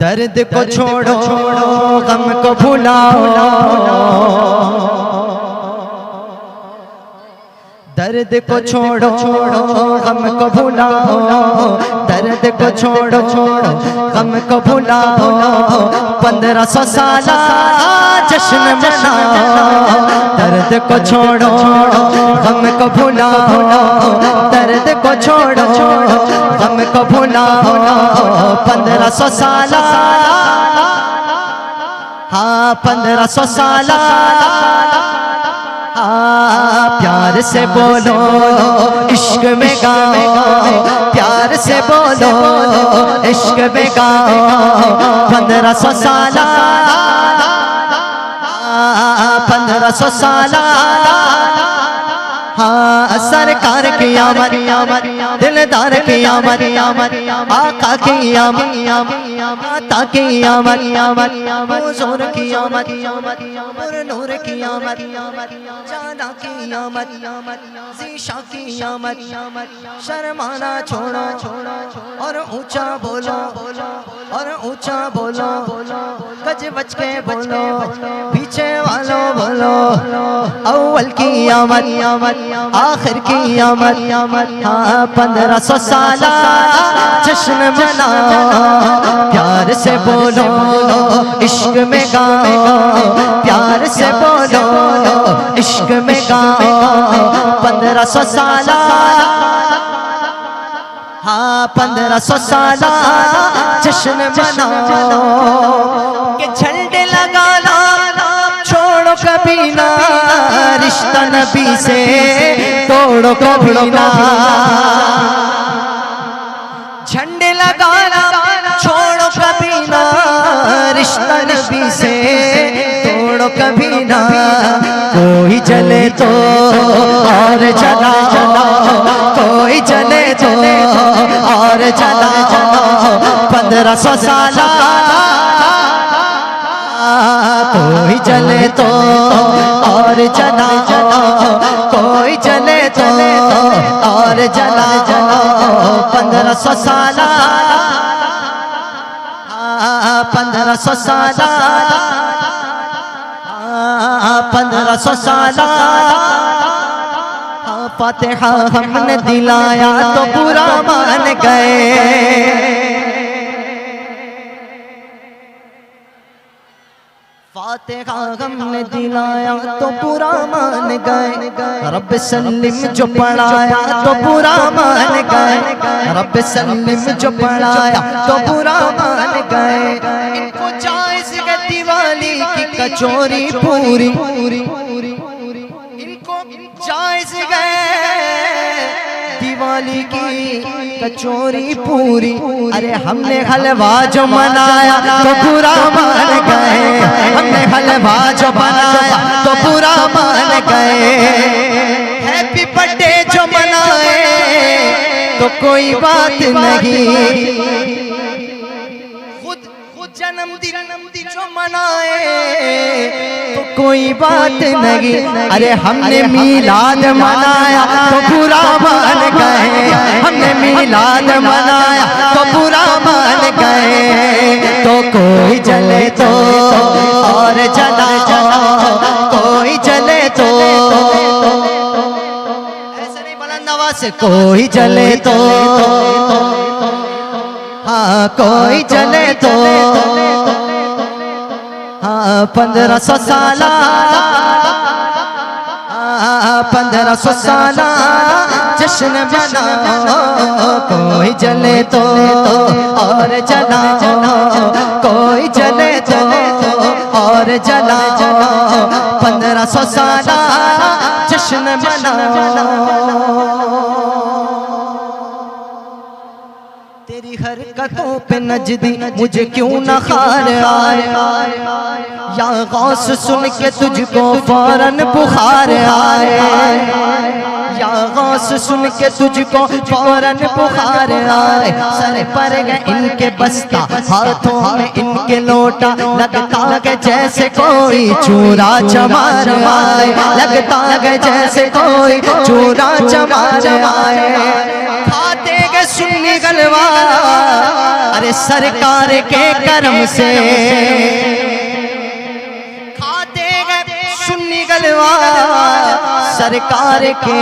दर्द को छोड़ो गम को भुलाओ, दर्द को छोड़ो गम को भुलाओ, दर्द को छोड़ो गम को भुलाओ। 1500 साला जश्न मनाओ, दर्द को छोड़ो गम को भुलाओ, दर्द को छोड़ो गम को भुलाओ। 1500 साला, हाँ 1500 साला, प्यार से बोलो इश्क में गाओ, प्यार से बोलो इश्क में गाओ। 1500 साला, 1500 साला, हाँ सरकार की आमद, दिलदार की आमद, आका की आमद, माता की आमद, हुजूर की आमद, नूर की आमद, जाना की आमद, ज़ीशा की आमद। शर्माना छोड़ो और ऊंचा बोलो, और ऊंचा बोलो, गज बच के बोलो, पीछे वालों बोलो। अव्वल की आमद, आखिर की आमद, हाँ 1500 साला जश्न मनाओ। प्यार से बोलो इश्क में गाओ, प्यार से बोलो इश्क में गाओ। 1500 साला, हाँ 1500 साला जश्न मनाओ। के झंडे लगाना छोड़ो कभी ना, रिश्ता नबी से तोड़ो कभी ना। झंडे लगाना छोड़ो कभी ना, रिश्ता नबी से तोड़ो कभी ना। कोई जले तो और जलाओ, कोई जले तो और जलाओ। 1500 साला, कोई जले तो और जलाओ, कोई जले तो और जलाओ। 1500 साला, 1500 साला, 1500 साला। फातिहा हमने दिलाया तो बुरा मान गए, फातिहा हमने दिलाया तो बुरा मान गए। रब सल्लिम जो पढ़ाया तो बुरा मान गए, रब सल्लिम जो पढ़ाया तो बुरा मान गए। इनको जायज़ है दिवाली की कचौरी पूरी, इनको जायज़ है दिवाली की कचौरी पूरी। अरे हमने हलवा जो मनाया तो बुरा मान गए, हमने हलवा जो बनाया तो बुरा मान गए। हैप्पी बर्थडे जो मनाए तो कोई बात नहीं, खुद जन्मदिन जो मनाए तो कोई बात नहीं। अरे हमने मीलाद मनाया तो बुरा मान गए, हमने मीलाद मनाया तो बुरा मान गए। तो कोई जले तो और जलाओ, कोई जले तो, ऐसे नहीं बुलंद आवाज से, कोई जले तो, हाँ कोई जले तो, हाँ 1500 साला, 1500 साला जश्न मनाओ। कोई जले तो और जलाओ, कोई जले तो और जलाओ। 1500 साला जश्न मनाओ। तेरी हरकतों पे नजदी मुझे क्यों न खार आए, या गौस सुन के तुझको फौरन बुखार आए, या गौस सुन के तुझको फौरन बुखार आए। सर पर है इनके बस्ता, हाथों में इनके लोटा, लगता है जैसे कोई चूरा चमार आए, लगता है जैसे कोई चूरा चमार आए। खाते गए सुन सुन्नी गलवा, अरे सरकार के करम से खाते गए सुन्नी गलवा, सरकार के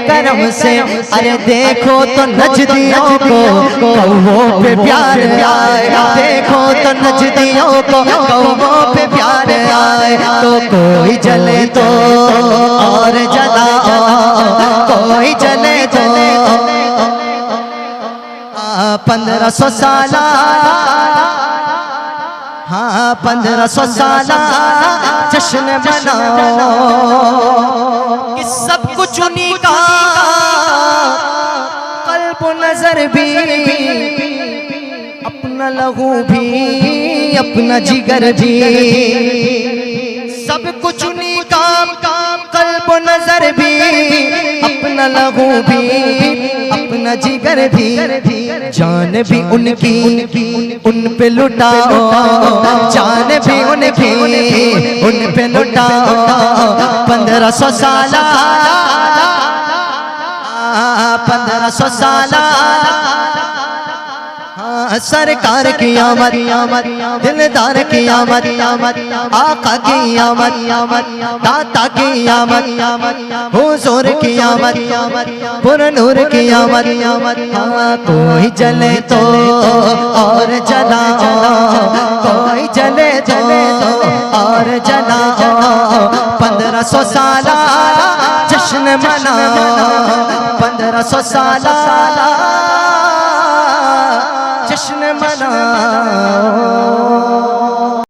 करम से। अरे देखो तो नजदियों को कौवों पे प्यार आए, देखो तो नजदियों को कौवों पे प्यार आए। तो कोई जले तो और जलाओ, कोई जले तो 1500 साल, हाँ 1500 साल जश्न मनाओ कि सब कुछ उन्हीं का, कल्ब नजर भी, अपना लहू भी, अपना जिगर भी, सब कुछ उन्हीं का, कल्ब नजर भी, अपना लहू भी, अपना जिगर भी, जान भी उनकी उन पे लुटाओ, जान भी उनकी उन पे लुटाओ। 1500 साल, 1500 साल सरकार की आमद, दिलदार की आमद, आका की आमद, दाता की आमद, हुजूर की आमद, पुरनूर की आमद। हाँ कोई जले तो और जलाओ, कोई जले तो और जलाओ। 1500 साल जश्न मनाओ, 1500 साल जश्न मनाओ।